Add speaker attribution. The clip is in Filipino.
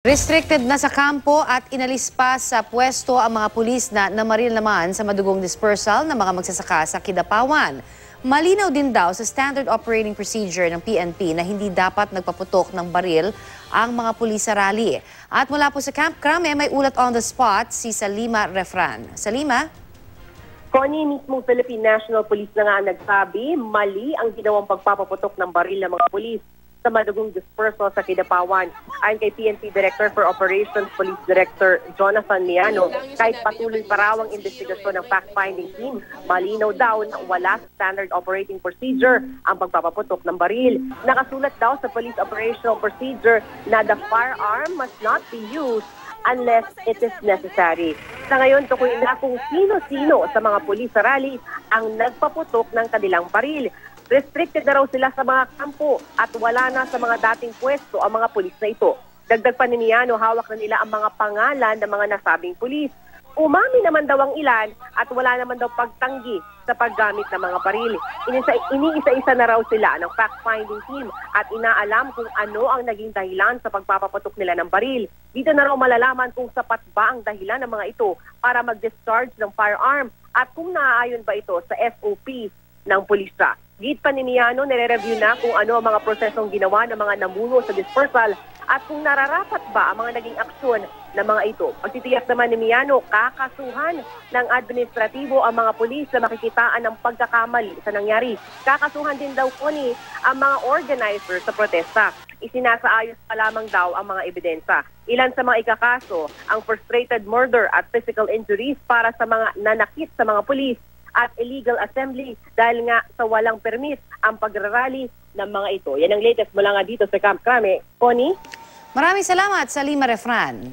Speaker 1: Restricted na sa kampo at inalis pa sa pwesto ang mga pulis na namaril naman sa madugong dispersal ng mga magsasaka sa Kidapawan. Malinaw din daw sa Standard Operating Procedure ng PNP na hindi dapat nagpaputok ng baril ang mga pulis sa rally. At mula po sa Camp Crame, may ulat on the spot si Salima Refran. Salima?
Speaker 2: Connie, mismong Philippine National Police na nga nagsabi, mali ang ginawang pagpapaputok ng baril ng mga pulis sa madugong dispersal sa Kidapawan. Ayon kay PNP Director for Operations Police Director Jonathan Miano, kahit patuloy pa raw ang investigasyon ng fact-finding team, malinaw daw na wala sa standard operating procedure ang pagpapaputok ng baril. Nakasulat daw sa Police Operational Procedure na the firearm must not be used unless it is necessary. Sa ngayon, tukuyin na kung sino-sino sa mga pulis sa rally ang nagpaputok ng kanilang baril. Restricted na raw sila sa mga kampo at wala na sa mga dating pwesto ang mga pulis na ito. Dagdag pa ni Miano, hawak na nila ang mga pangalan ng mga nasabing pulis. Umami naman daw ang ilan at wala naman daw pagtanggi sa paggamit ng mga baril. Iniisa-isa na raw sila ng fact-finding team at inaalam kung ano ang naging dahilan sa pagpapaputok nila ng baril. Dito na raw malalaman kung sapat ba ang dahilan ng mga ito para mag-discharge ng firearm at kung naaayon ba ito sa SOP ng pulisya. Git pa ni Miano, nire-review na kung ano ang mga prosesong ginawa ng mga namuno sa dispersal at kung nararapat ba ang mga naging aksyon ng mga ito. Pagtitiyak naman ni Miano, kakasuhan ng administratibo ang mga pulis na makikitaan ng pagkakamali sa nangyari. Kakasuhan din daw po ni ang mga organizer sa protesta. Isinasaayos pa lamang daw ang mga ebidensya. Ilan sa mga ikakaso ang frustrated murder at physical injuries para sa mga nanakit sa mga pulis at illegal assembly dahil nga sa walang permit ang pagrarally ng mga ito. Yan ang latest mula nga dito sa Camp Crame. Connie?
Speaker 1: Maraming salamat, Salima Refran.